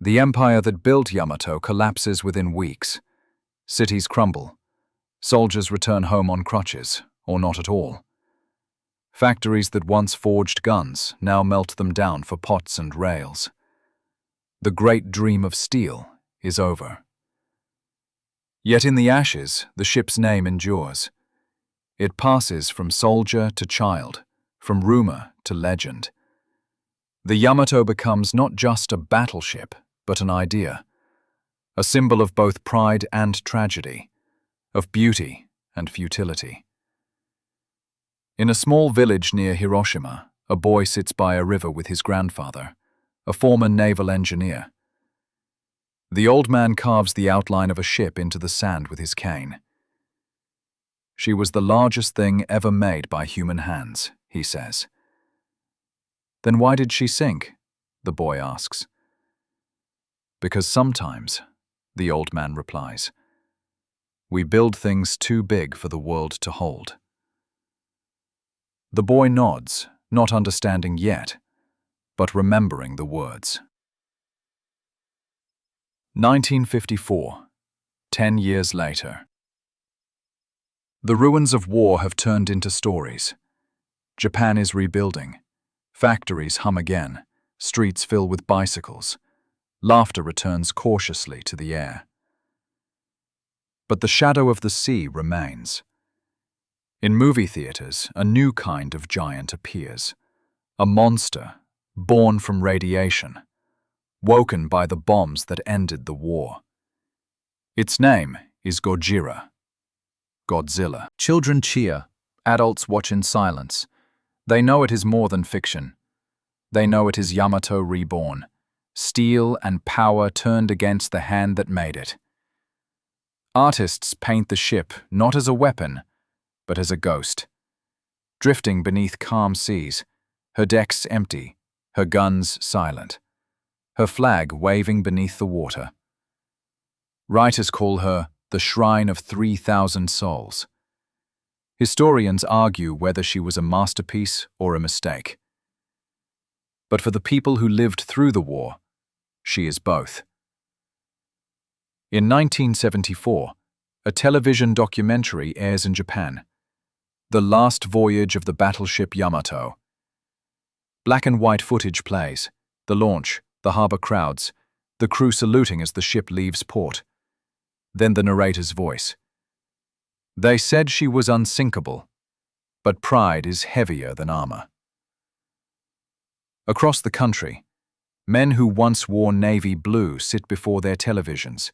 The empire that built Yamato collapses within weeks. Cities crumble. Soldiers return home on crutches, or not at all. Factories that once forged guns now melt them down for pots and rails. The great dream of steel is over. Yet in the ashes, the ship's name endures. It passes from soldier to child, from rumor to legend. The Yamato becomes not just a battleship, but an idea, a symbol of both pride and tragedy, of beauty and futility. In a small village near Hiroshima, a boy sits by a river with his grandfather, a former naval engineer. The old man carves the outline of a ship into the sand with his cane. She was the largest thing ever made by human hands, he says. Then why did she sink? The boy asks. Because sometimes, the old man replies, we build things too big for the world to hold. The boy nods, not understanding yet, but remembering the words. 1954, 10 years later. The ruins of war have turned into stories. Japan is rebuilding. Factories hum again. Streets fill with bicycles. Laughter returns cautiously to the air. But the shadow of the sea remains. In movie theaters, a new kind of giant appears. A monster, born from radiation, woken by the bombs that ended the war. Its name is Gojira. Godzilla. Children cheer. Adults watch in silence. They know it is more than fiction. They know it is Yamato reborn. Steel and power turned against the hand that made it. Artists paint the ship not as a weapon, but as a ghost. Drifting beneath calm seas, her decks empty, her guns silent, her flag waving beneath the water. Writers call her the Shrine of 3,000 Souls. Historians argue whether she was a masterpiece or a mistake. But for the people who lived through the war, she is both. In 1974, a television documentary airs in Japan, The Last Voyage of the Battleship Yamato. Black and white footage plays, the launch, the harbor crowds, the crew saluting as the ship leaves port. Then the narrator's voice. They said she was unsinkable, but pride is heavier than armor. Across the country, men who once wore navy blue sit before their televisions,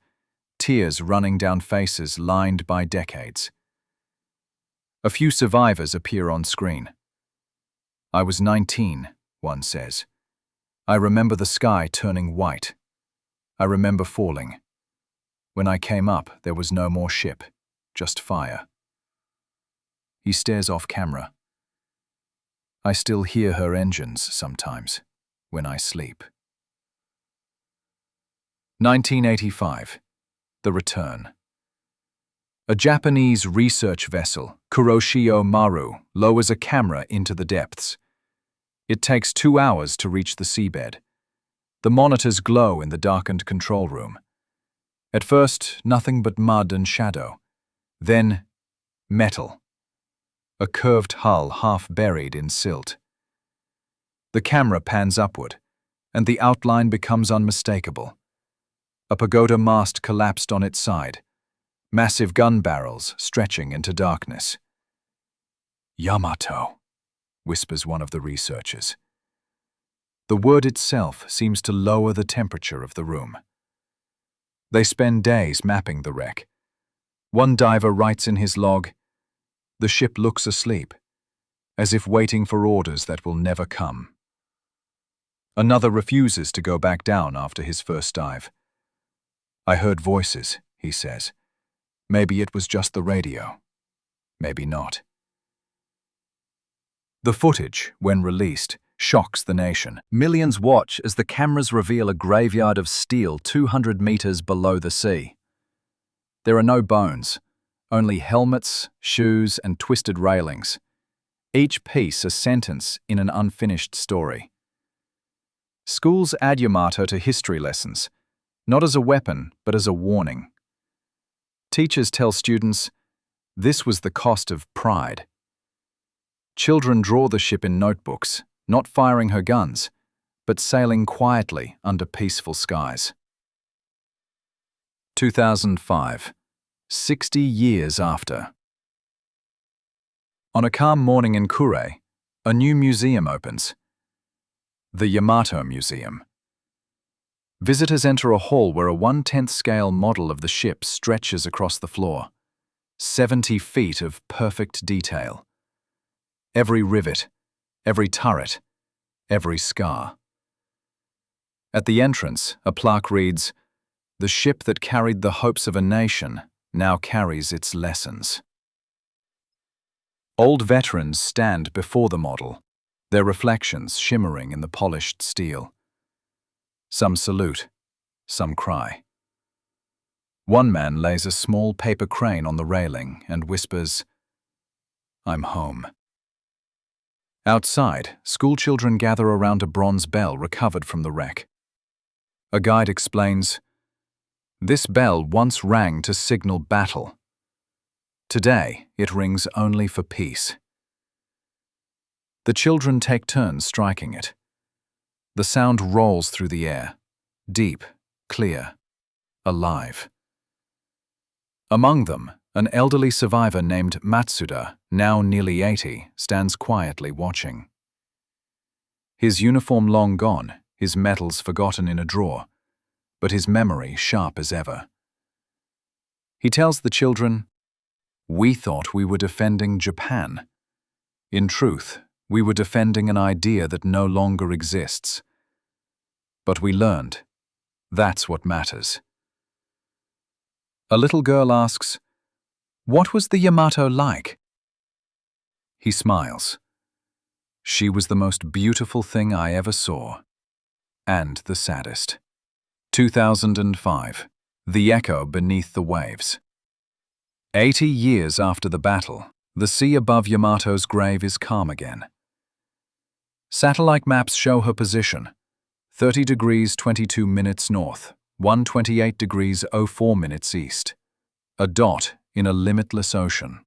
tears running down faces lined by decades. A few survivors appear on screen. I was 19, one says. I remember the sky turning white. I remember falling. When I came up, there was no more ship, just fire. He stares off camera. I still hear her engines sometimes, when I sleep. 1985. The Return. A Japanese research vessel, Kuroshio Maru, lowers a camera into the depths. It takes 2 hours to reach the seabed. The monitors glow in the darkened control room. At first, nothing but mud and shadow. Then, metal. A curved hull half buried in silt. The camera pans upward, and the outline becomes unmistakable. A pagoda mast collapsed on its side, massive gun barrels stretching into darkness. Yamato, whispers one of the researchers. The word itself seems to lower the temperature of the room. They spend days mapping the wreck. One diver writes in his log, "The ship looks asleep, as if waiting for orders that will never come." Another refuses to go back down after his first dive. I heard voices, he says. Maybe it was just the radio. Maybe not. The footage, when released, shocks the nation. Millions watch as the cameras reveal a graveyard of steel 200 meters below the sea. There are no bones, only helmets, shoes, and twisted railings. Each piece a sentence in an unfinished story. Schools add Yamato to history lessons, not as a weapon, but as a warning. Teachers tell students, this was the cost of pride. Children draw the ship in notebooks, not firing her guns, but sailing quietly under peaceful skies. 2005, 60 years after. On a calm morning in Kure, a new museum opens. The Yamato Museum. Visitors enter a hall where a 1/10 scale model of the ship stretches across the floor. 70 feet of perfect detail. Every rivet, every turret, every scar. At the entrance, a plaque reads, "The ship that carried the hopes of a nation now carries its lessons." Old veterans stand before the model, their reflections shimmering in the polished steel. Some salute, some cry. One man lays a small paper crane on the railing and whispers, "I'm home." Outside, schoolchildren gather around a bronze bell recovered from the wreck. A guide explains, "This bell once rang to signal battle. Today, it rings only for peace." The children take turns striking it. The sound rolls through the air, deep, clear, alive. Among them, an elderly survivor named Matsuda, now nearly 80, stands quietly watching. His uniform long gone, his medals forgotten in a drawer, but his memory sharp as ever. He tells the children, "We thought we were defending Japan. In truth, we were defending an idea that no longer exists. But we learned. That's what matters." A little girl asks, "What was the Yamato like?" He smiles. "She was the most beautiful thing I ever saw. And the saddest." 2005. The Echo Beneath the Waves. 80 years after the battle, the sea above Yamato's grave is calm again. Satellite maps show her position: 30 degrees 22 minutes north, 128 degrees 04 minutes east. A dot in a limitless ocean.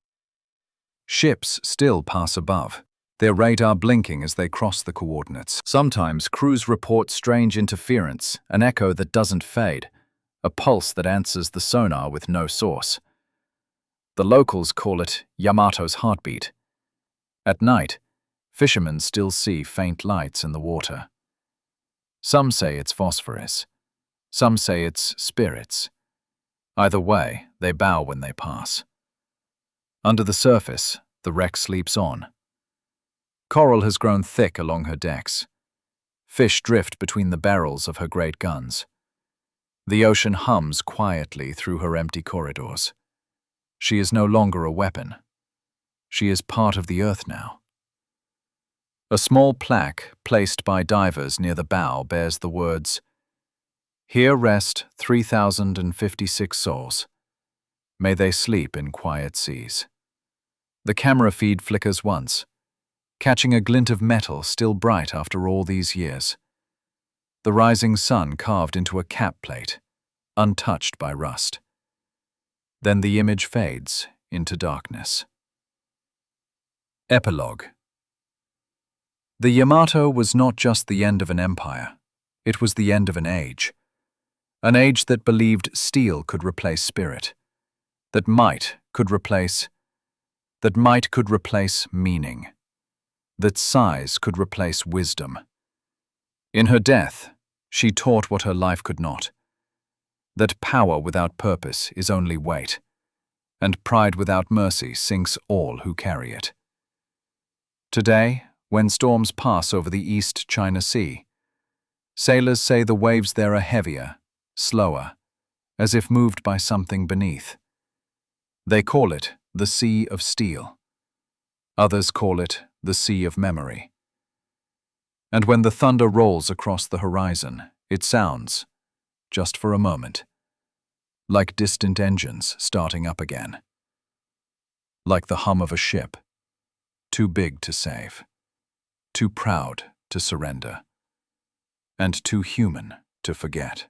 Ships still pass above, their radar blinking as they cross the coordinates. Sometimes crews report strange interference, an echo that doesn't fade, a pulse that answers the sonar with no source. The locals call it Yamato's heartbeat. At night, fishermen still see faint lights in the water. Some say it's phosphorus. Some say it's spirits. Either way, they bow when they pass. Under the surface, the wreck sleeps on. Coral has grown thick along her decks. Fish drift between the barrels of her great guns. The ocean hums quietly through her empty corridors. She is no longer a weapon. She is part of the earth now. A small plaque placed by divers near the bow bears the words, "Here rest 3,056 souls. May they sleep in quiet seas." The camera feed flickers once, catching a glint of metal still bright after all these years. The rising sun carved into a cap plate, untouched by rust. Then the image fades into darkness. Epilogue. The Yamato was not just the end of an empire, it was the end of an age. An age that believed steel could replace spirit, that might could replace meaning, that size could replace wisdom. In her death, she taught what her life could not, that power without purpose is only weight, and pride without mercy sinks all who carry it. Today, when storms pass over the East China Sea, sailors say the waves there are heavier, slower, as if moved by something beneath. They call it the Sea of Steel. Others call it the Sea of Memory. And when the thunder rolls across the horizon, it sounds, just for a moment, like distant engines starting up again. Like the hum of a ship, too big to save, too proud to surrender. and too human to forget.